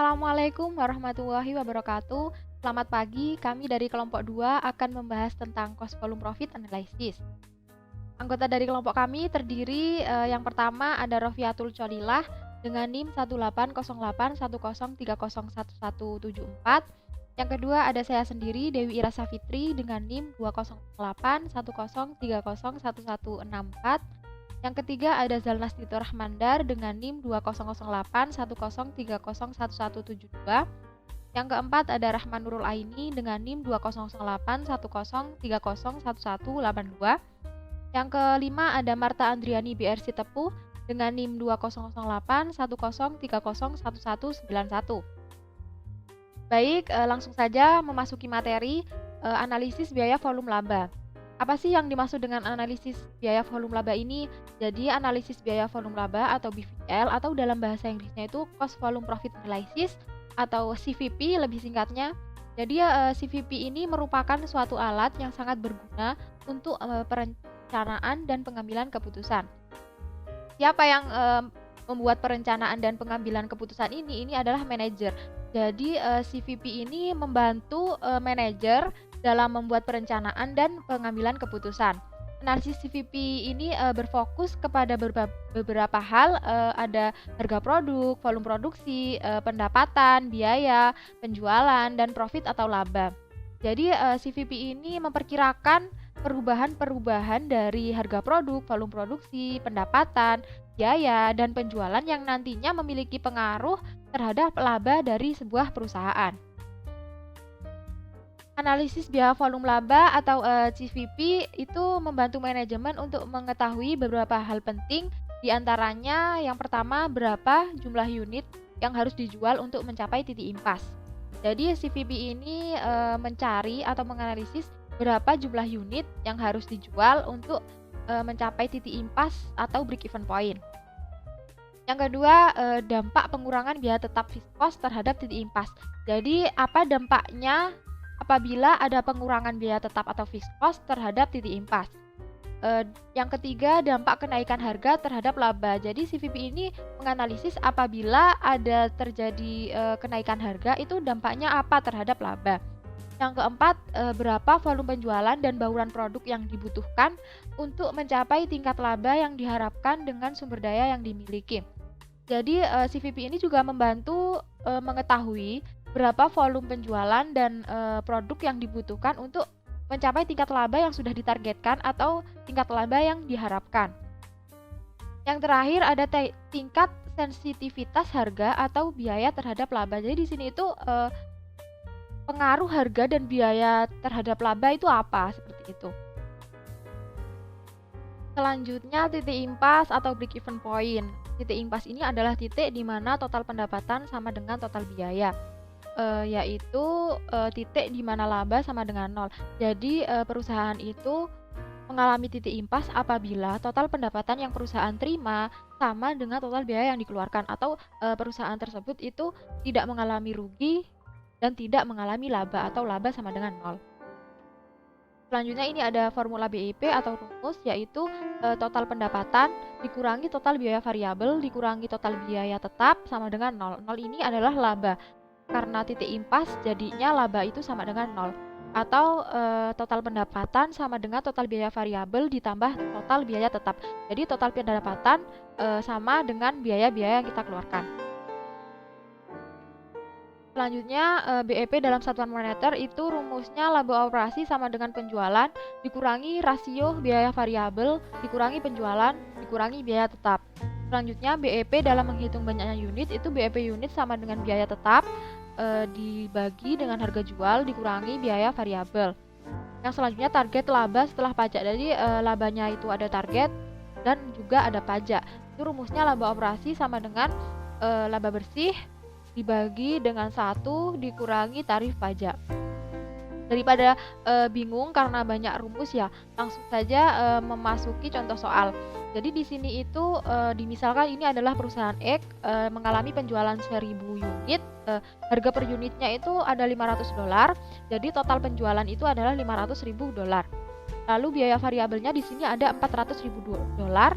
Assalamualaikum warahmatullahi wabarakatuh. Selamat pagi, kami dari kelompok 2 akan membahas tentang cost volume profit analysis. Anggota dari kelompok kami terdiri yang pertama ada Rofiatul Cholilah dengan NIM 1808103011174. Yang kedua ada saya sendiri Dewi Ira Safitri dengan NIM 20810301114. Yang ketiga ada Zalnas Tito Rahmandar dengan NIM 200810301172. Yang keempat ada Rahman Nurul Aini dengan NIM 200810301182. Yang kelima ada Marta Andriani BRC Tepuh dengan NIM 200810301191. Baik, langsung saja memasuki materi analisis biaya volume laba. Apa sih yang dimaksud dengan analisis biaya volume laba ini? Jadi analisis biaya volume laba atau BVL atau dalam bahasa Inggrisnya itu cost volume profit analysis atau CVP lebih singkatnya. Jadi CVP ini merupakan suatu alat yang sangat berguna untuk perencanaan dan pengambilan keputusan. Siapa yang membuat perencanaan dan pengambilan keputusan ini? Ini adalah manajer. Jadi CVP ini membantu manajer dalam membuat perencanaan dan pengambilan keputusan. Analisis CVP ini berfokus kepada beberapa hal, ada harga produk, volume produksi, pendapatan, biaya, penjualan, dan profit atau laba. Jadi CVP ini memperkirakan perubahan-perubahan dari harga produk, volume produksi, pendapatan, biaya, dan penjualan yang nantinya memiliki pengaruh terhadap laba dari sebuah perusahaan. Analisis biaya volume laba atau CVP itu membantu manajemen untuk mengetahui beberapa hal penting, diantaranya yang pertama berapa jumlah unit yang harus dijual untuk mencapai titik impas. Jadi CVP ini mencari atau menganalisis berapa jumlah unit yang harus dijual untuk mencapai titik impas atau break even point. Yang kedua, dampak pengurangan biaya tetap fixed cost terhadap titik impas. Jadi apa dampaknya apabila ada pengurangan biaya tetap atau fixed cost terhadap titik impas. Yang ketiga, dampak kenaikan harga terhadap laba. Jadi CVP ini menganalisis apabila ada terjadi kenaikan harga, itu dampaknya apa terhadap laba. Yang keempat, berapa volume penjualan dan bauran produk yang dibutuhkan untuk mencapai tingkat laba yang diharapkan dengan sumber daya yang dimiliki. Jadi CVP ini juga membantu mengetahui berapa volume penjualan dan produk yang dibutuhkan untuk mencapai tingkat laba yang sudah ditargetkan atau tingkat laba yang diharapkan. Yang terakhir ada tingkat sensitivitas harga atau biaya terhadap laba. Jadi di sini itu pengaruh harga dan biaya terhadap laba itu apa, seperti itu. Selanjutnya titik impas atau break even point. Titik impas ini adalah titik di mana total pendapatan sama dengan total biaya. Yaitu titik di mana laba sama dengan 0. Jadi perusahaan itu mengalami titik impas apabila total pendapatan yang perusahaan terima sama dengan total biaya yang dikeluarkan, atau perusahaan tersebut itu tidak mengalami rugi dan tidak mengalami laba atau laba sama dengan 0. Selanjutnya ini ada formula BIP atau rumus, yaitu total pendapatan dikurangi total biaya variabel dikurangi total biaya tetap sama dengan 0. 0 ini adalah laba. Karena titik impas jadinya laba itu sama dengan 0. Atau total pendapatan sama dengan total biaya variabel ditambah total biaya tetap. Jadi total pendapatan sama dengan biaya-biaya yang kita keluarkan. Selanjutnya BEP dalam satuan moneter itu rumusnya laba operasi sama dengan penjualan dikurangi rasio biaya variabel dikurangi penjualan dikurangi biaya tetap. Selanjutnya BEP dalam menghitung banyaknya unit itu BEP unit sama dengan biaya tetap dibagi dengan harga jual dikurangi biaya variabel. Yang selanjutnya target laba setelah pajak. Jadi labanya itu ada target dan juga ada pajak. Itu rumusnya laba operasi sama dengan laba bersih dibagi dengan 1 dikurangi tarif pajak. Daripada bingung karena banyak rumus ya, langsung saja memasuki contoh soal. Jadi di sini itu dimisalkan ini adalah perusahaan X mengalami penjualan 1000 unit, harga per unitnya itu ada $500. Jadi total penjualan itu adalah $500.000. Lalu biaya variabelnya di sini ada $400.000.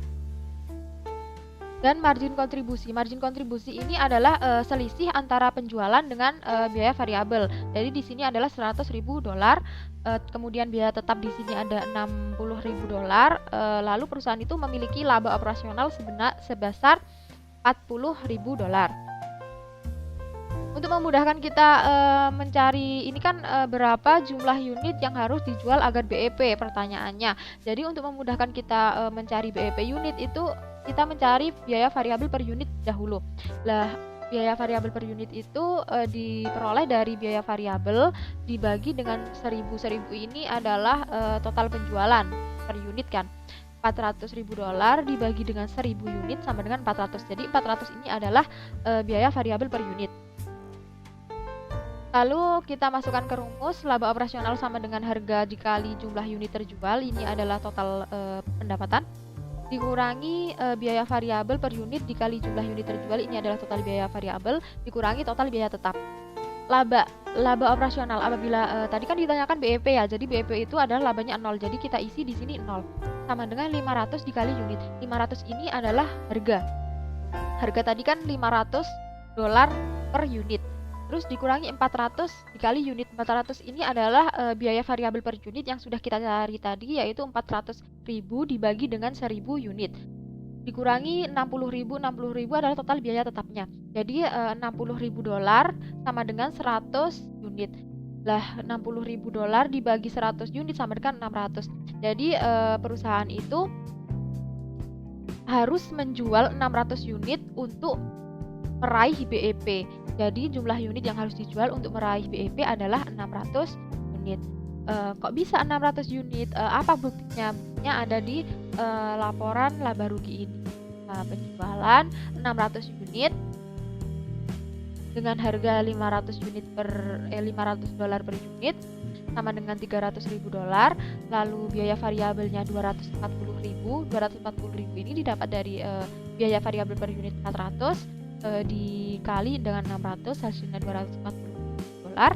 Dan margin kontribusi. Margin kontribusi ini adalah selisih antara penjualan dengan biaya variabel. Jadi di sini adalah $100.000, kemudian biaya tetap di sini ada $60.000. Lalu perusahaan itu memiliki laba operasional sebesar $40.000. Untuk memudahkan kita mencari ini kan berapa jumlah unit yang harus dijual agar BEP pertanyaannya. Jadi untuk memudahkan kita mencari BEP unit itu kita mencari biaya variabel per unit dahulu. Lah, biaya variabel per unit itu diperoleh dari biaya variabel dibagi dengan 1000 ini adalah total penjualan per unit kan. $400.000 dibagi dengan 1000 unit sama dengan 400. Jadi 400 ini adalah biaya variabel per unit. Lalu kita masukkan ke rumus, laba operasional sama dengan harga dikali jumlah unit terjual. Ini adalah total pendapatan. Dikurangi biaya variabel per unit dikali jumlah unit terjual, ini adalah total biaya variabel, dikurangi total biaya tetap. Laba operasional apabila tadi kan ditanyakan BEP ya, jadi BEP itu adalah labanya 0, jadi kita isi di sini 0. Sama dengan 500 dikali unit. 500 ini adalah harga. Harga tadi kan $500 per unit. Terus dikurangi 400 dikali unit. 400 ini adalah biaya variabel per unit yang sudah kita cari tadi, yaitu 400.000 dibagi dengan 1000 unit. Dikurangi 60.000 adalah total biaya tetapnya. Jadi $60.000 sama dengan 100 unit. Lah, $60.000 dibagi 100 unit sama dengan 600. Jadi perusahaan itu harus menjual 600 unit untuk meraih BEP. Jadi jumlah unit yang harus dijual untuk meraih BEP adalah 600 unit. Kok bisa 600 unit? Apa buktinya? Buktinya ada di laporan laba rugi ini. Penjualan 600 unit dengan harga $500 per unit sama dengan $300.000. Lalu biaya variabelnya 240.000. 240.000 ini didapat dari biaya variabel per unit 400 dikali dengan 600, hasilnya $240.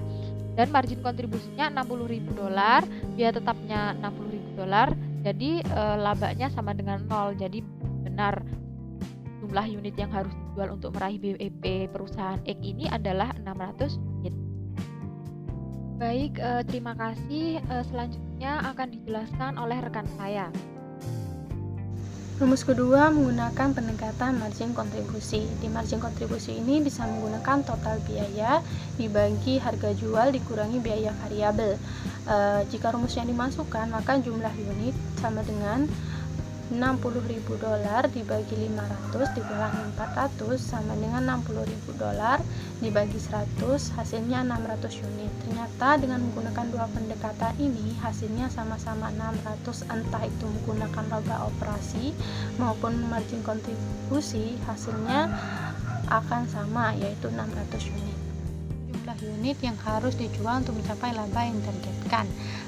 Dan margin kontribusinya $60.000, biaya tetapnya $60.000. Jadi labanya sama dengan 0. Jadi benar jumlah unit yang harus dijual untuk meraih BEP perusahaan X ini adalah 600 unit. Baik, terima kasih. Selanjutnya akan dijelaskan oleh rekan saya. Rumus kedua menggunakan pendekatan margin kontribusi. Di margin kontribusi ini bisa menggunakan total biaya dibagi harga jual dikurangi biaya variabel. Jika rumus yang dimasukkan, maka jumlah unit sama dengan $60.000 dibagi 500 dikurangi 400 sama dengan $60.000 dibagi 100, hasilnya 600 unit. Ternyata dengan menggunakan dua pendekatan ini hasilnya sama-sama 600, entah itu menggunakan laba operasi maupun margin kontribusi, hasilnya akan sama, yaitu 600 unit. Jumlah unit yang harus dijual untuk mencapai laba yang ditargetkan.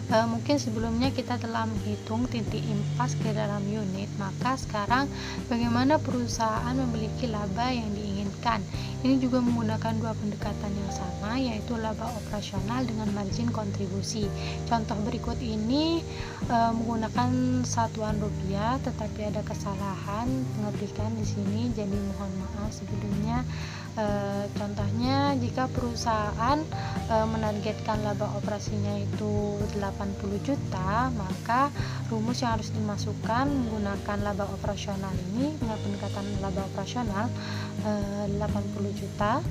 Mungkin sebelumnya kita telah menghitung titik impas ke dalam unit, maka sekarang bagaimana perusahaan memiliki laba yang diinginkan. Ini juga menggunakan dua pendekatan yang sama, yaitu laba operasional dengan margin kontribusi. Contoh berikut ini menggunakan satuan rupiah, tetapi ada kesalahan pengetikkan di sini, jadi mohon maaf sebelumnya. Contohnya jika perusahaan menargetkan laba operasinya itu 80 juta, maka rumus yang harus dimasukkan menggunakan laba operasional ini dengan pendekatan laba operasional 80 juta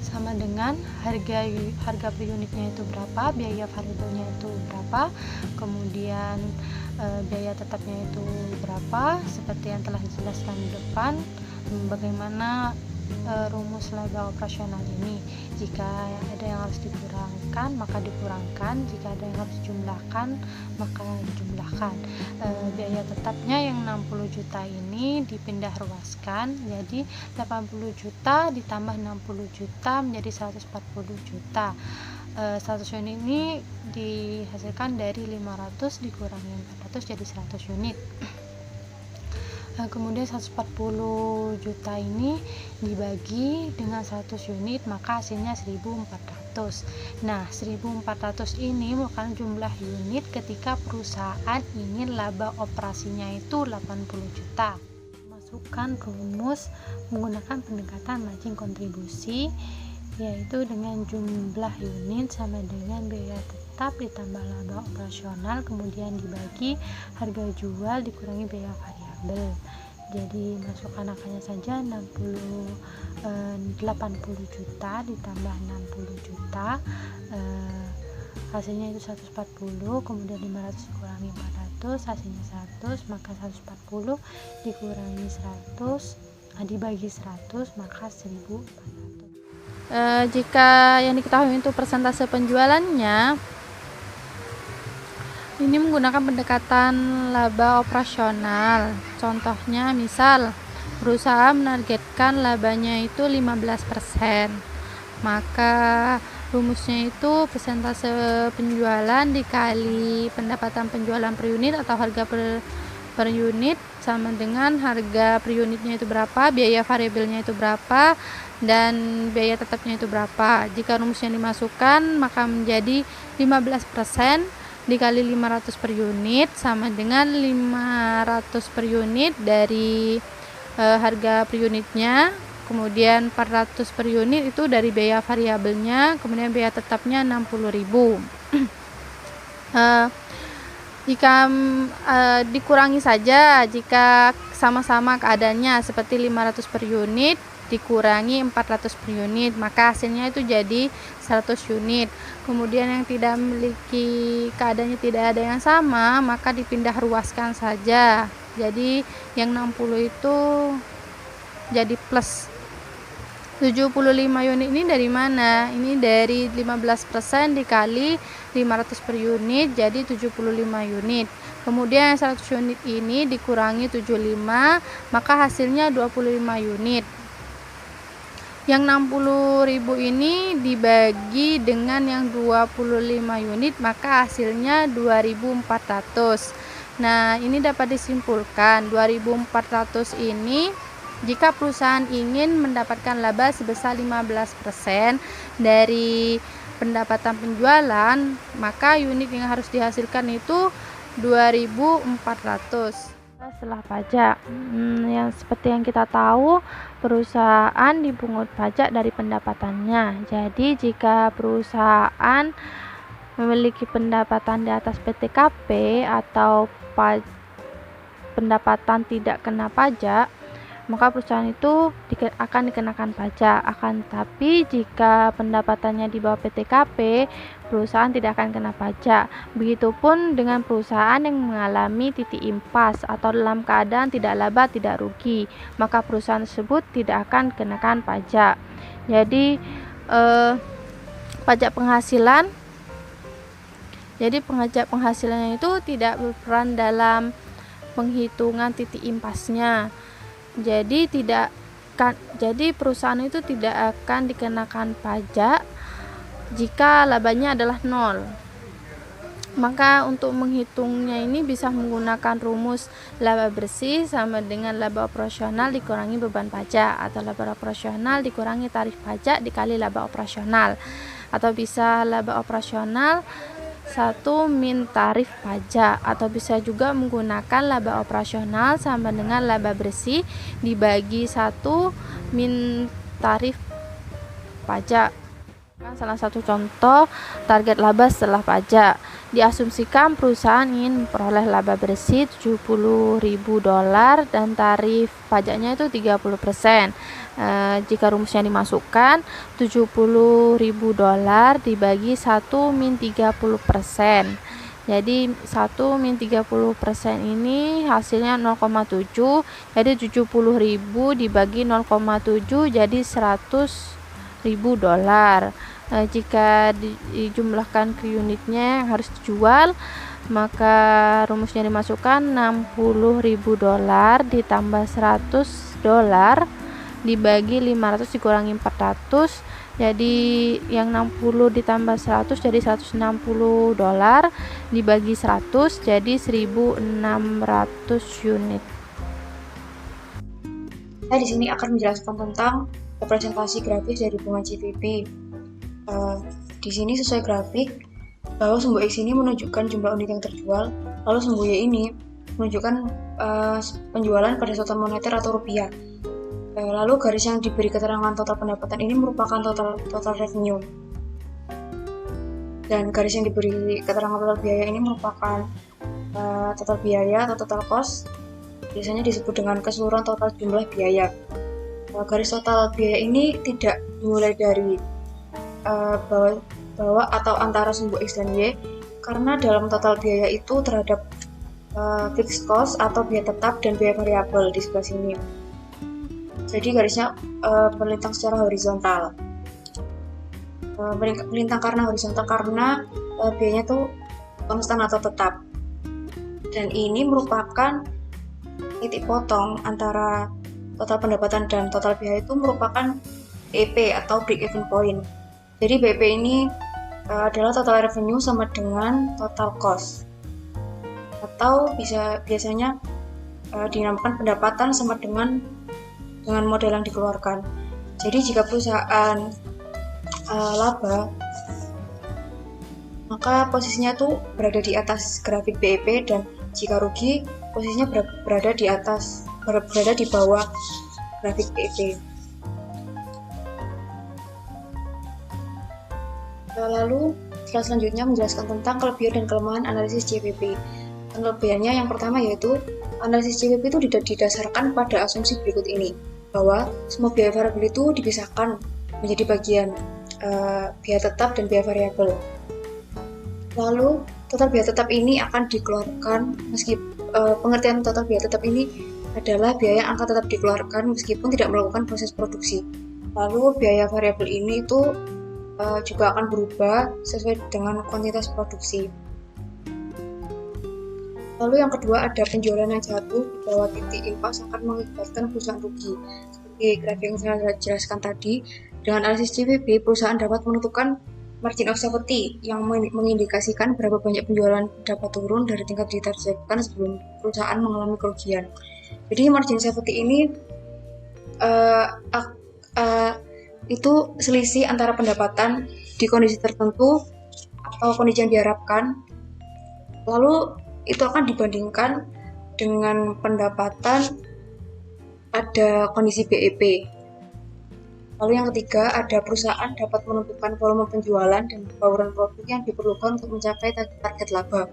sama dengan harga per unitnya itu berapa, biaya variabelnya itu berapa, kemudian biaya tetapnya itu berapa, seperti yang telah dijelaskan di depan. Bagaimana rumus laba operasional ini, jika ada yang harus dikurangkan maka dikurangkan, jika ada yang harus dijumlahkan maka dijumlahkan. Biaya tetapnya yang 60 juta ini dipindah ruaskan, jadi 80 juta ditambah 60 juta menjadi 140 juta. 100 unit ini dihasilkan dari 500 dikurangi 400 jadi 100 unit. Kemudian 140 juta ini dibagi dengan 100 unit, maka hasilnya 1400. Nah, 1400 ini merupakan jumlah unit ketika perusahaan ingin laba operasinya itu 80 juta. memasukkan rumus menggunakan pendekatan matching kontribusi, yaitu dengan jumlah unit sama dengan biaya tetap ditambah laba operasional, kemudian dibagi harga jual dikurangi biaya variabel. Jadi masukkan angkanya saja 80 juta ditambah 60 juta, hasilnya itu 140, kemudian 500 dikurangi 400, hasilnya 100, maka 140 dikurangi 100 dibagi 100, maka 1400. Jika yang diketahui itu persentase penjualannya, ini menggunakan pendekatan laba operasional. Contohnya misal perusahaan menargetkan labanya itu 15%, maka rumusnya itu persentase penjualan dikali pendapatan penjualan per unit atau harga per unit sama dengan harga per unitnya itu berapa, biaya variabelnya itu berapa, dan biaya tetapnya itu berapa. Jika rumusnya dimasukkan, maka menjadi 15% dikali 500 per unit sama dengan 500 per unit dari harga per unitnya, kemudian 400 per unit itu dari biaya variabelnya, kemudian biaya tetapnya 60.000. Jika dikurangi saja jika sama-sama keadaannya, seperti 500 per unit dikurangi 400 per unit, maka hasilnya itu jadi 100 unit. Kemudian yang tidak memiliki keadaannya tidak ada yang sama, maka dipindah ruaskan saja. Jadi yang 60 itu jadi plus. 75 unit ini dari mana? Ini dari 15% dikali 500 per unit, jadi 75 unit. Kemudian 100 unit ini dikurangi 75, maka hasilnya 25 unit. Yang 60.000 ini dibagi dengan yang 25 unit, maka hasilnya 2.400. Nah, ini dapat disimpulkan 2.400 ini jika perusahaan ingin mendapatkan laba sebesar 15% dari pendapatan penjualan, maka unit yang harus dihasilkan itu 2.400. Setelah pajak, yang seperti yang kita tahu, perusahaan dipungut pajak dari pendapatannya. Jadi jika perusahaan memiliki pendapatan di atas PTKP atau pendapatan tidak kena pajak, maka perusahaan itu akan dikenakan pajak. Akan tetapi jika pendapatannya di bawah PTKP, perusahaan tidak akan kena pajak. Begitupun dengan perusahaan yang mengalami titik impas atau dalam keadaan tidak laba tidak rugi, maka perusahaan tersebut tidak akan kenakan pajak. Jadi pajak penghasilan, pajak penghasilannya itu tidak berperan dalam penghitungan titik impasnya. Jadi perusahaan itu tidak akan dikenakan pajak jika labanya adalah 0. Maka untuk menghitungnya ini bisa menggunakan rumus laba bersih sama dengan laba operasional dikurangi beban pajak, atau laba operasional dikurangi tarif pajak dikali laba operasional, atau bisa laba operasional 1 min tarif pajak, atau bisa juga menggunakan laba operasional sama dengan laba bersih dibagi 1 min tarif pajak. Salah satu contoh target laba setelah pajak. Diasumsikan perusahaan ingin memperoleh laba bersih $70.000 dan tarif pajaknya itu 30%. Jika rumusnya dimasukkan, $70.000 dibagi 1 min 30%. Jadi 1 min 30% ini hasilnya 0,7. Jadi 70.000 dibagi 0,7 jadi $100.000. Jika dijumlahkan ke unitnya yang harus dijual, maka rumusnya dimasukkan $60.000 ditambah $100 dibagi 500 dikurangi 400, jadi yang 60 ditambah 100 jadi $160 dibagi 100 jadi 1.600 unit. Saya di sini akan menjelaskan tentang representasi grafis dari bunga CVP. Di sini sesuai grafik bahwa sumbu X ini menunjukkan jumlah unit yang terjual, lalu sumbu Y ini menunjukkan penjualan pada total moneter atau rupiah. Lalu garis yang diberi keterangan total pendapatan ini merupakan total revenue. Dan garis yang diberi keterangan total biaya ini merupakan total biaya atau total cost. Biasanya disebut dengan keseluruhan total jumlah biaya. Garis total biaya ini tidak dimulai dari bawah atau antara sumbu X dan Y, karena dalam total biaya itu terhadap fixed cost atau biaya tetap dan biaya variabel di sebelah sini. Jadi garisnya melintang secara horizontal. Melintang karena horizontal karena biayanya itu konstan atau tetap. Dan ini merupakan titik potong antara total pendapatan dan total biaya itu merupakan BEP atau break even point. Jadi BEP ini adalah total revenue sama dengan total cost. Atau biasanya dinamakan pendapatan sama dengan modal yang dikeluarkan. Jadi jika perusahaan laba, maka posisinya tuh berada di atas grafik BEP, dan jika rugi posisinya berada di bawah grafik BEP. Lalu selanjutnya menjelaskan tentang kelebihan dan kelemahan analisis CVP. Kelebihannya yang pertama yaitu analisis CVP itu didasarkan pada asumsi berikut ini, bahwa semua biaya variabel itu dipisahkan menjadi bagian biaya tetap dan biaya variabel. Lalu total biaya tetap ini akan dikeluarkan pengertian total biaya tetap ini adalah biaya yang akan tetap dikeluarkan meskipun tidak melakukan proses produksi. Lalu biaya variabel ini itu juga akan berubah sesuai dengan kuantitas produksi. Lalu yang kedua ada penjualan yang jatuh di bawah titik impas akan mengakibatkan perusahaan rugi. Seperti grafik yang saya jelaskan tadi, dengan analisis CVP perusahaan dapat menentukan margin of safety yang mengindikasikan berapa banyak penjualan dapat turun dari tingkat ditargetkan sebelum perusahaan mengalami kerugian. Jadi margin safety ini itu selisih antara pendapatan di kondisi tertentu atau kondisi yang diharapkan, lalu itu akan dibandingkan dengan pendapatan pada kondisi BEP. Lalu yang ketiga ada perusahaan dapat menentukan volume penjualan dan bauran produk yang diperlukan untuk mencapai target laba.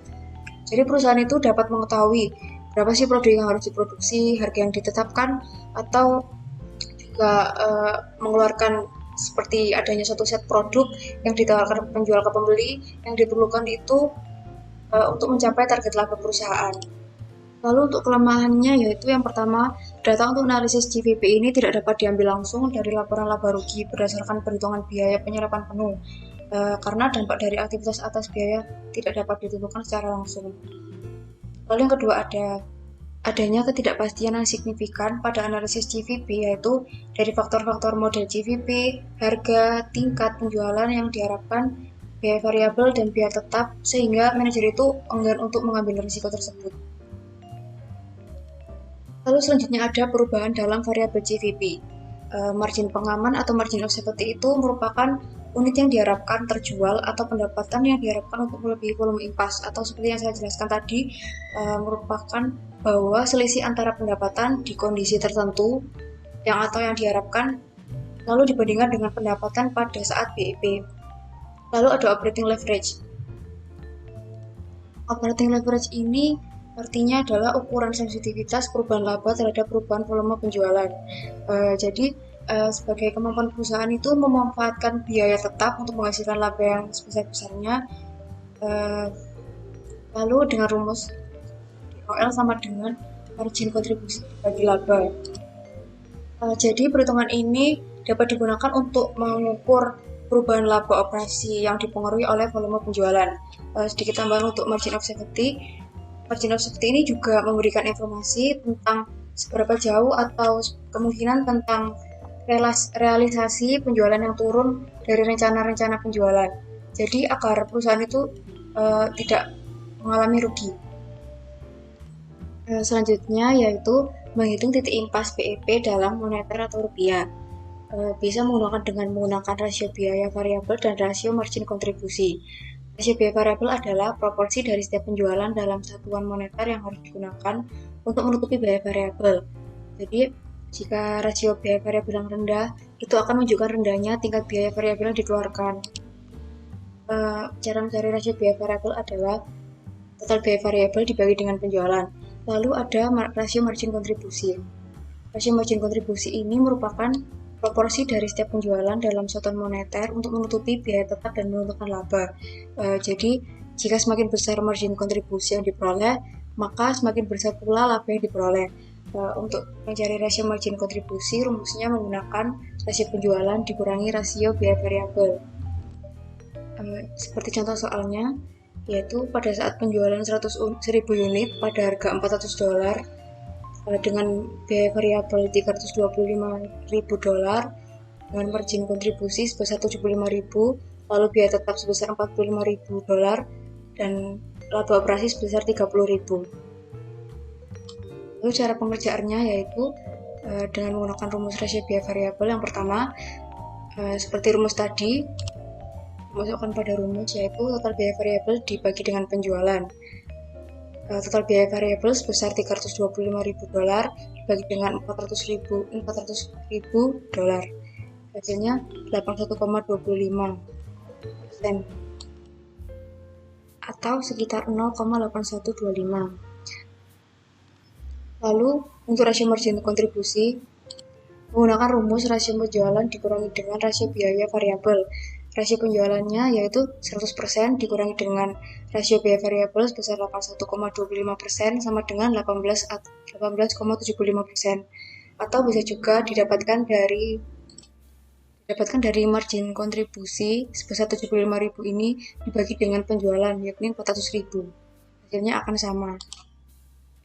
Jadi perusahaan itu dapat mengetahui berapa sih produk yang harus diproduksi, harga yang ditetapkan, atau juga mengeluarkan seperti adanya suatu set produk yang ditawarkan penjual ke pembeli yang diperlukan itu untuk mencapai target laba perusahaan. Lalu untuk kelemahannya yaitu yang pertama, data untuk analisis CVP ini tidak dapat diambil langsung dari laporan laba rugi berdasarkan perhitungan biaya penyerapan penuh, karena dampak dari aktivitas atas biaya tidak dapat ditentukan secara langsung. Lalu yang kedua adanya ketidakpastian yang signifikan pada analisis CVP, yaitu dari faktor-faktor model CVP, harga, tingkat penjualan yang diharapkan, biaya variabel dan biaya tetap, sehingga manajer itu enggan untuk mengambil risiko tersebut. Lalu selanjutnya ada perubahan dalam variabel CVP. Margin pengaman atau margin of safety itu merupakan unit yang diharapkan terjual atau pendapatan yang diharapkan untuk melebihi volume impas, atau seperti yang saya jelaskan tadi, merupakan bahwa selisih antara pendapatan di kondisi tertentu yang diharapkan lalu dibandingkan dengan pendapatan pada saat BEP. Lalu ada operating leverage. Operating leverage ini artinya adalah ukuran sensitivitas perubahan laba terhadap perubahan volume penjualan. Jadi sebagai kemampuan perusahaan itu memanfaatkan biaya tetap untuk menghasilkan laba yang sebesar-besarnya. Lalu dengan rumus OL sama dengan margin kontribusi bagi laba. Jadi perhitungan ini dapat digunakan untuk mengukur perubahan laba operasi yang dipengaruhi oleh volume penjualan. Sedikit tambahan untuk margin of safety. Margin of safety ini juga memberikan informasi tentang seberapa jauh atau kemungkinan tentang realisasi penjualan yang turun dari rencana-rencana penjualan. Jadi agar perusahaan itu tidak mengalami rugi. Selanjutnya yaitu menghitung titik impas BEP dalam moneter atau rupiah. Bisa menggunakan rasio biaya variabel dan rasio margin kontribusi. Rasio biaya variabel adalah proporsi dari setiap penjualan dalam satuan moneter yang harus digunakan untuk menutupi biaya variabel. Jadi, jika rasio biaya variabel yang rendah, itu akan menunjukkan rendahnya tingkat biaya variabel yang dikeluarkan. Cara mencari rasio biaya variabel adalah total biaya variabel dibagi dengan penjualan. Lalu ada rasio margin kontribusi. Rasio margin kontribusi ini merupakan proporsi dari setiap penjualan dalam satuan moneter untuk menutupi biaya tetap dan menentukan laba. Jadi, jika semakin besar margin kontribusi yang diperoleh, maka semakin besar pula laba yang diperoleh. Untuk mencari rasio margin kontribusi, rumusnya menggunakan rasio penjualan dikurangi rasio biaya variabel. Seperti contoh soalnya, yaitu pada saat penjualan 100.000 unit pada harga $400 dengan biaya variabel $325.000 dengan margin kontribusi sebesar $75.000, lalu biaya tetap sebesar $45.000 dan laba operasi sebesar $30.000. Lalu cara pengerjaannya yaitu dengan menggunakan rumus rasio biaya variabel. Yang pertama, seperti rumus tadi, masukkan pada rumus yaitu total biaya variabel dibagi dengan penjualan. Total biaya variabel sebesar $325.000 dibagi dengan $400.000. Hasilnya 81,25% atau sekitar 0,8125. Lalu untuk rasio margin kontribusi, menggunakan rumus rasio penjualan dikurangi dengan rasio biaya variabel. Rasio penjualannya yaitu 100% dikurangi dengan rasio biaya variabel sebesar 81,25% sama dengan 18,75%, atau bisa juga didapatkan dari margin kontribusi sebesar 75.000 ini dibagi dengan penjualan yakni 400.000. Hasilnya akan sama,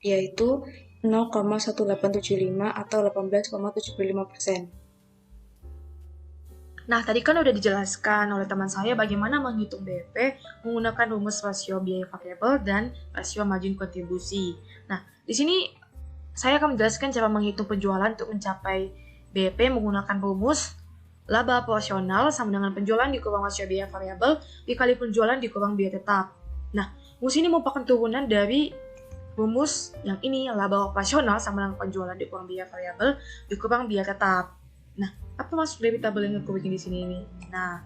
yaitu 0,1875 atau 18,75%. Nah, tadi kan udah dijelaskan oleh teman saya bagaimana menghitung BEP menggunakan rumus rasio biaya variabel dan rasio margin kontribusi. Nah, di sini saya akan menjelaskan cara menghitung penjualan untuk mencapai BEP menggunakan rumus laba operasional sama dengan penjualan dikurang rasio biaya variabel dikali penjualan dikurang biaya tetap. Nah, rumus ini merupakan turunan dari rumus yang ini, laba operasional sama dengan penjualan dikurang biaya variabel dikurang biaya tetap. Nah, apa maksud dari tabel yang aku bikin di sini ini? Nah,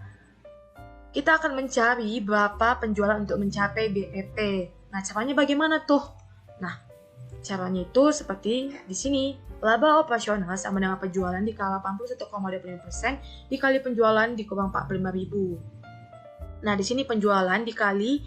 kita akan mencari berapa penjualan untuk mencapai BEP. Nah, caranya bagaimana tuh? Nah, caranya itu seperti di sini. Laba operasional sama dengan penjualan dikali 81,25% dikali penjualan dikurang 45.000. Nah, di sini penjualan dikali,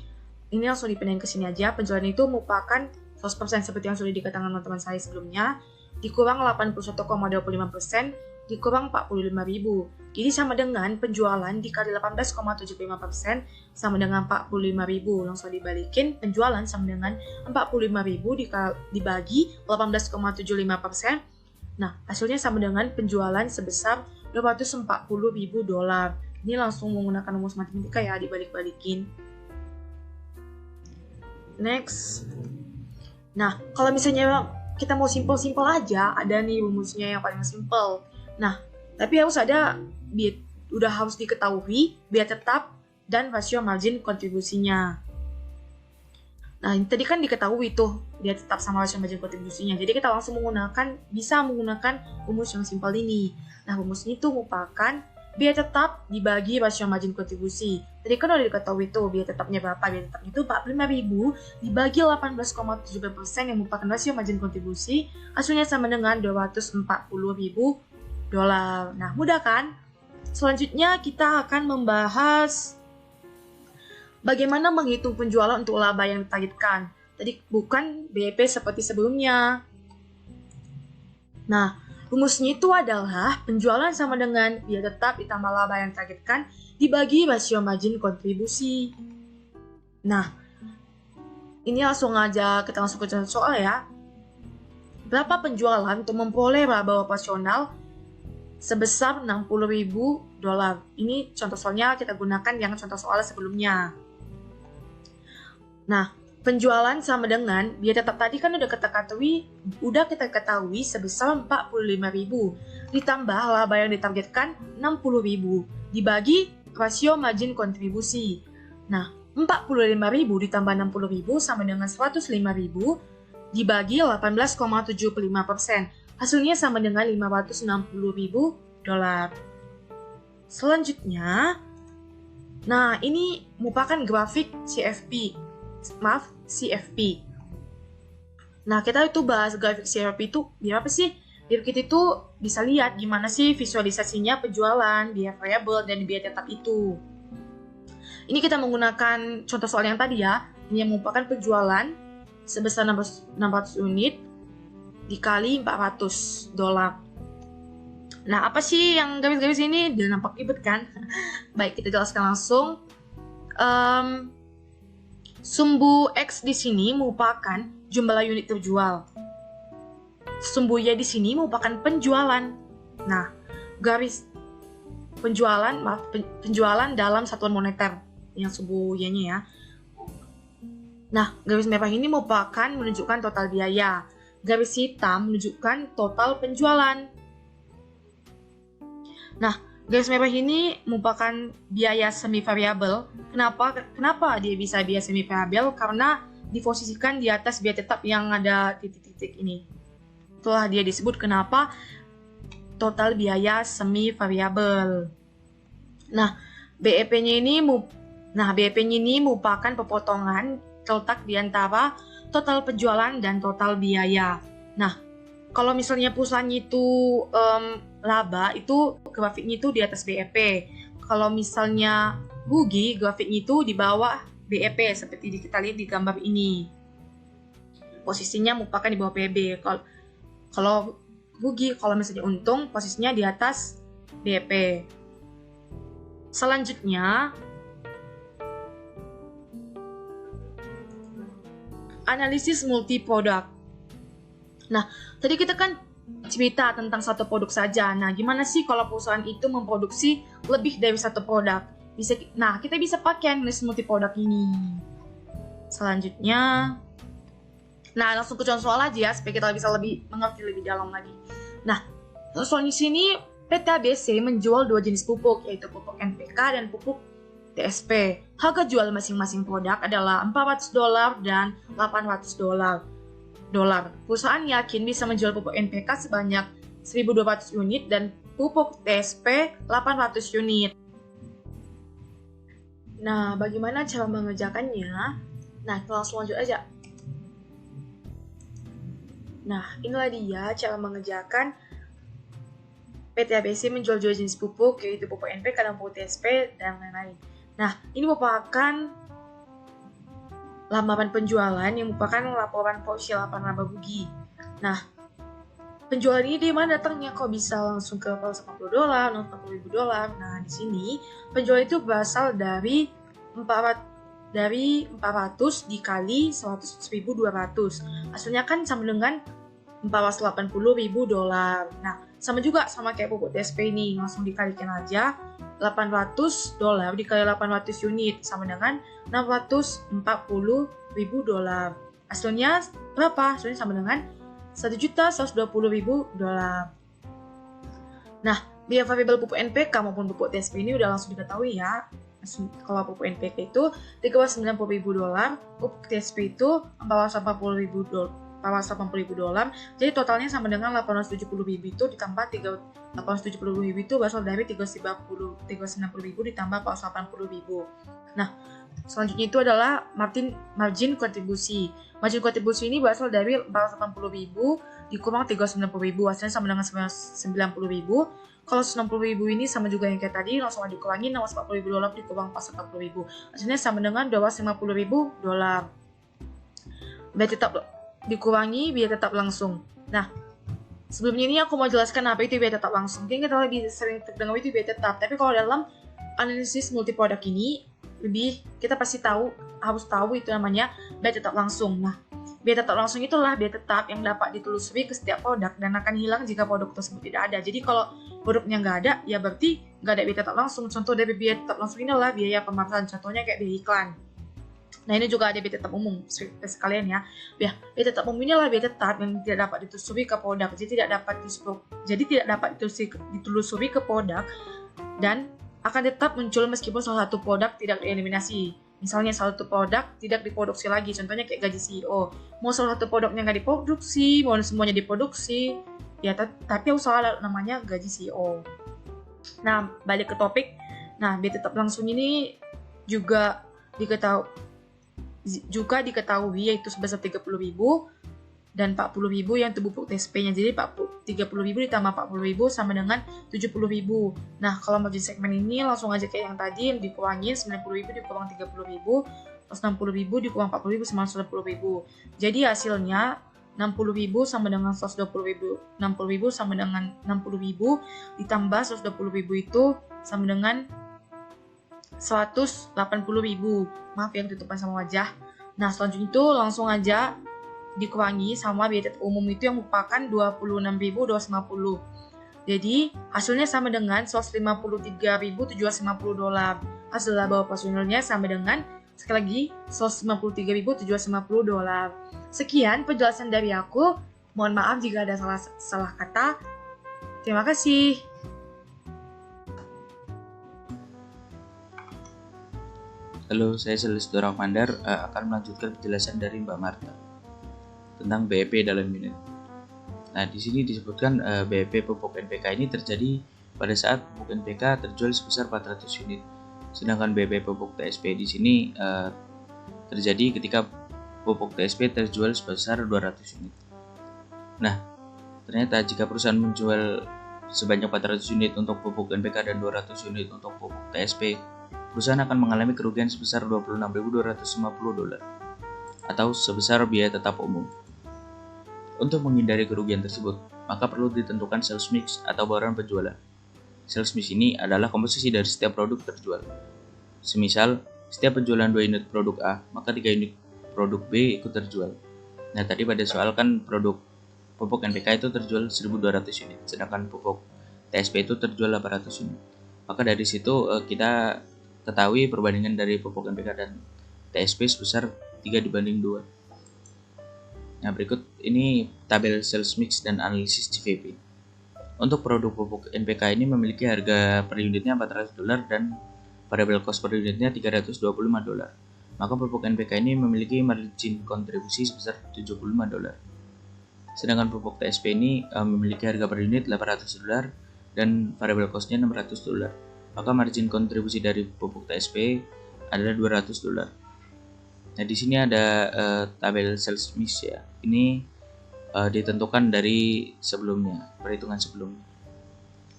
ini langsung dipindahin ke sini aja. Penjualan itu merupakan 100% seperti yang sudah dikatakan teman-teman saya sebelumnya, dikurang 81,25% dikurang 45.000. Jadi sama dengan penjualan dikali 18,75% sama dengan 45.000. Langsung dibalikin, penjualan sama dengan 45.000 dibagi 18,75%. Nah, hasilnya sama dengan penjualan sebesar $240.000. Ini langsung menggunakan rumus matematika ya, dibalik-balikin. Next. Nah, kalau misalnya kita mau simpel-simpel aja, ada nih rumusnya yang paling simpel. Nah, tapi harus ada udah harus diketahui biaya tetap dan rasio margin kontribusinya. Nah, tadi kan diketahui tuh biaya tetap sama rasio margin kontribusinya. Jadi kita langsung bisa menggunakan rumus yang simpel ini. Nah, rumus ini tuh merupakan biaya tetap dibagi rasio margin kontribusi. Tadi kan udah diketahui tuh biaya tetapnya berapa. Biaya tetapnya itu 45.000 dibagi 18,75% yang merupakan rasio margin kontribusi. Hasilnya sama dengan $240.000. Nah, mudah kan? Selanjutnya kita akan membahas bagaimana menghitung penjualan untuk laba yang ditargetkan. Tadi bukan BEP seperti sebelumnya. Nah, rumusnya itu adalah penjualan sama dengan biaya tetap ditambah laba yang ditargetkan dibagi rasio margin kontribusi. Nah, ini langsung aja kita masuk ke soal ya. Berapa penjualan untuk memperoleh laba operasional sebesar $60.000. Ini contoh soalnya kita gunakan yang contoh soal sebelumnya. Nah, penjualan sama dengan biaya tetap tadi kan udah kita ketahui sebesar 45.000 ditambah laba yang ditargetkan 60.000 dibagi rasio margin kontribusi. Nah, 45.000 ditambah 60.000 sama dengan 105.000 dibagi 18,75%. Hasilnya sama dengan 560.000 dolar. Selanjutnya, nah ini merupakan grafik CFP. Nah, kita itu bahas grafik CFP itu biar apa sih? Biar kita itu bisa lihat gimana sih visualisasinya penjualan, biaya variabel, dan biaya tetap itu. Ini kita menggunakan contoh soal yang tadi ya. Ini yang merupakan penjualan sebesar 600 unit dikali 400 dolar. Nah, apa sih yang garis-garis ini? Dia nampak ribet kan? Baik, kita jelaskan langsung. Sumbu X di sini merupakan jumlah unit terjual. Sumbu Y di sini merupakan penjualan. Nah, garis penjualan dalam satuan moneter yang sumbu Y-nya ya. Nah, garis merah ini merupakan menunjukkan total biaya. Garis hitam menunjukkan total penjualan. Nah, garis merah ini merupakan biaya semi variabel. Kenapa dia bisa biaya semi variabel? Karena diposisikan di atas biaya tetap yang ada titik-titik ini. Itulah dia disebut kenapa total biaya semi variabel. Nah, BEP-nya ini merupakan pepotongan terletak di antara total penjualan dan total biaya. Nah, kalau misalnya perusahaannya itu laba, itu grafiknya itu di atas BEP. Kalau misalnya rugi, grafiknya itu di bawah BEP seperti kita lihat di gambar ini. Posisinya merupakan di bawah PB. Kalau rugi, kalau misalnya untung, posisinya di atas BEP. Selanjutnya, analisis multi produk. Nah, tadi kita kan cerita tentang satu produk saja. Nah, gimana sih kalau perusahaan itu memproduksi lebih dari satu produk? Kita bisa pakai analisis multi produk ini. Selanjutnya, langsung ke contoh soal aja ya, supaya kita bisa lebih mengerti lebih dalam lagi. Nah, soal di sini PT ABC menjual dua jenis pupuk, yaitu pupuk NPK dan pupuk TSP. Harga jual masing-masing produk adalah $400 dan $800. Perusahaan yakin bisa menjual pupuk NPK sebanyak 1.200 unit dan pupuk TSP 800 unit. Nah, bagaimana cara mengerjakannya? Nah, kita langsung lanjut aja. Nah, inilah dia cara mengerjakan PT ABC menjual dua jenis pupuk, yaitu pupuk NPK dan pupuk TSP, dan lain-lain. Nah, ini merupakan lamaran penjualan yang merupakan laporan porsi laporan laba rugi. Nah, penjualan ini dari mana datangnya? Kok bisa langsung ke $80, $40.000? Nah, di sini penjualan itu berasal dari 400 dikali 100.200. Hasilnya kan sama dengan $480.000. Nah, sama juga sama kayak pupuk TSP ini, langsung dikalikan aja. $800 dikali 800 unit sama dengan $640.000. Hasilnya berapa? Hasilnya sama dengan $1.120.000. Nah, biaya variabel pupuk NPK maupun pupuk TSP ini udah langsung diketahui ya. Kalau pupuk NPK itu $390.000, pupuk TSP itu $480.000. Jadi totalnya sama dengan $870.000 itu ditambah $870.000 itu berasal dari $390.000 ditambah $480.000. Nah, selanjutnya itu adalah margin kontribusi. Margin kontribusi ini berasal dari $480.000 dikurang $390.000, hasilnya sama dengan $90.000. Kalau $90.000 ini sama juga yang kayak tadi, langsung dikurangi $440.000 dikurang $480.000. Hasilnya sama dengan $250.000. Biaya tetap dikurangi biaya tetap langsung. Nah, sebelumnya ini aku mau jelaskan apa itu biaya tetap langsung. Mungkin kita lebih sering terdengar itu biaya tetap, tapi kalau dalam analisis multi produk ini kita pasti harus tahu itu namanya biaya tetap langsung. Nah, biaya tetap langsung itulah biaya tetap yang dapat ditelusuri ke setiap produk dan akan hilang jika produk tersebut tidak ada. Jadi kalau produknya nggak ada, ya berarti nggak ada biaya tetap langsung. Contoh dari biaya tetap langsung ini adalah biaya pemasaran. Contohnya kayak biaya iklan. Nah, ini juga ada biaya tetap umum sekalian ya. Biaya tetap umum ini adalah biaya tetap yang tidak dapat ditelusuri ke produk. Jadi tidak dapat ditelusuri ke produk dan akan tetap muncul meskipun salah satu produk tidak dieliminasi. Misalnya satu produk tidak diproduksi lagi, contohnya kayak gaji CEO. Mau salah satu produknya nggak diproduksi, mau semuanya diproduksi, ya tapi usaha namanya gaji CEO. Nah, balik ke topik. Nah, biaya tetap langsung ini juga diketahui yaitu sebesar 30.000 dan 40.000 yang untuk pupuk TSP-nya. Jadi 30.000 ditambah 40.000 sama dengan 70.000. Nah, kalau margin segmen ini langsung aja kayak yang tadi, dikurangin 90.000 dikurang 30.000, terus 60.000 dikurang 40.000 sama 120.000. Jadi hasilnya 60.000 sama dengan 120.000. 60.000 sama dengan 60.000 ditambah 120.000 itu sama dengan 180.000. Maaf yang tutupan sama wajah. Nah, selanjutnya itu langsung aja dikurangi sama biaya tetap umum itu yang merupakan 26.250. Jadi hasilnya sama dengan 153.750 dolar. Hasil laba operasionalnya sama dengan sekali lagi 153.750 dolar. Sekian penjelasan dari aku. Mohon maaf jika ada salah kata. Terima kasih. Halo, saya Celestino Rahmandar akan melanjutkan penjelasan dari Mbak Marta tentang BEP dalam unit. Nah, di sini disebutkan BEP pupuk NPK ini terjadi pada saat pupuk NPK terjual sebesar 400 unit. Sedangkan BEP pupuk TSP di sini terjadi ketika pupuk TSP terjual sebesar 200 unit. Nah, ternyata jika perusahaan menjual sebanyak 400 unit untuk pupuk NPK dan 200 unit untuk pupuk TSP, perusahaan akan mengalami kerugian sebesar 26.250 dolar atau sebesar biaya tetap umum. Untuk menghindari kerugian tersebut, maka perlu ditentukan sales mix atau bauran penjualan. Sales mix ini adalah komposisi dari setiap produk terjual. Semisal, setiap penjualan 2 unit produk A, maka 3 unit produk B ikut terjual. Nah, tadi pada soal kan produk pupuk NPK itu terjual 1.200 unit, sedangkan pupuk TSP itu terjual 800 unit. Maka dari situ kita ketahui perbandingan dari pupuk NPK dan TSP sebesar 3:2. Nah, berikut ini tabel sales mix dan analisis CVP. Untuk produk pupuk NPK ini memiliki harga per unitnya 400 dolar dan variable cost per unitnya 325 dolar. Maka pupuk NPK ini memiliki margin kontribusi sebesar 75 dolar. Sedangkan pupuk TSP ini memiliki harga per unit 800 dolar dan variable cost-nya 600 dolar. Maka margin kontribusi dari pupuk TSP adalah 200 dolar. Nah, di sini ada tabel sales mix ya. Ini ditentukan dari sebelumnya, perhitungan sebelumnya.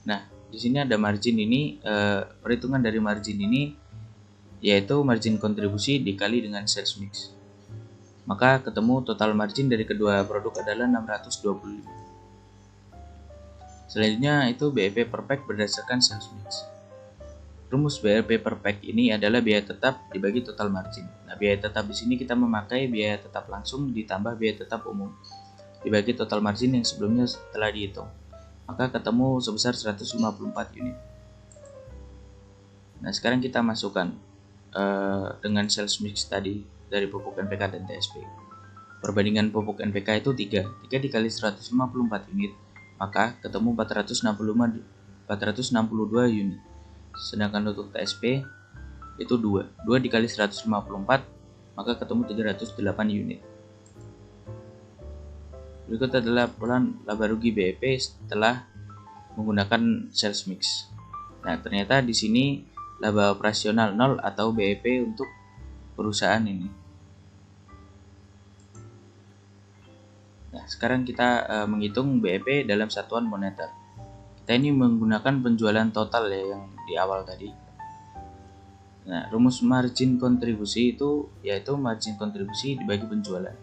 Nah, di sini ada margin ini, perhitungan dari margin ini yaitu margin kontribusi dikali dengan sales mix. Maka ketemu total margin dari kedua produk adalah 625. Selanjutnya itu BEP per pack berdasarkan sales mix. Rumus BEP per pack ini adalah biaya tetap dibagi total margin. Nah, biaya tetap di sini kita memakai biaya tetap langsung ditambah biaya tetap umum dibagi total margin yang sebelumnya telah dihitung. Maka ketemu sebesar 154 unit. Nah, sekarang kita masukkan dengan sales mix tadi dari pupuk NPK dan TSP. Perbandingan pupuk NPK itu 3 dikali 154 unit, maka ketemu 462 unit. Sedangkan untuk TSP itu 2 dikali 154, maka ketemu 308 unit. Berikut adalah laporan laba rugi BEP setelah menggunakan sales mix. Nah, ternyata di sini laba operasional 0 atau BEP untuk perusahaan ini. Nah, sekarang kita menghitung BEP dalam satuan moneter. Kita ini menggunakan penjualan total ya yang di awal tadi. Nah, rumus margin kontribusi itu yaitu margin kontribusi dibagi penjualan.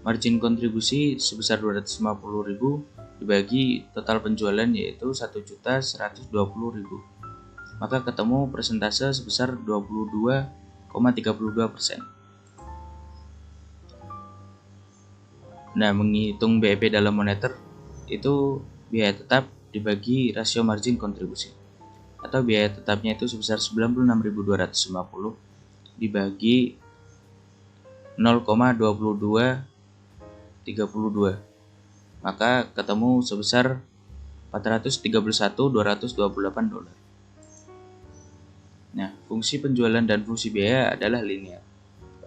Margin kontribusi sebesar 250.000 dibagi total penjualan yaitu 1.120.000. Maka ketemu persentase sebesar 22,32%. Nah, menghitung BEP dalam moneter itu biaya tetap dibagi rasio margin kontribusi, atau biaya tetapnya itu sebesar 96.250 dibagi 0,2232, maka ketemu sebesar 431.228 dolar. Nah, fungsi penjualan dan fungsi biaya adalah linear.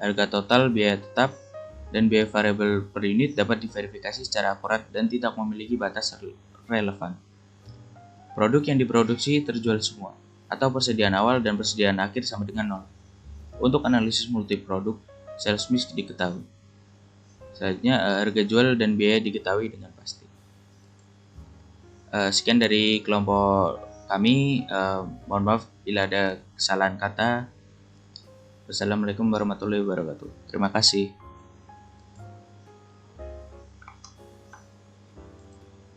Harga total, biaya tetap, dan biaya variabel per unit dapat diverifikasi secara akurat dan tidak memiliki batas relevan. Produk yang diproduksi terjual semua, atau persediaan awal dan persediaan akhir sama dengan nol. Untuk analisis multiproduk, sales mix diketahui. Selanjutnya, harga jual dan biaya diketahui dengan pasti. Sekian dari kelompok kami. Mohon maaf bila ada kesalahan kata. Wassalamualaikum warahmatullahi wabarakatuh. Terima kasih.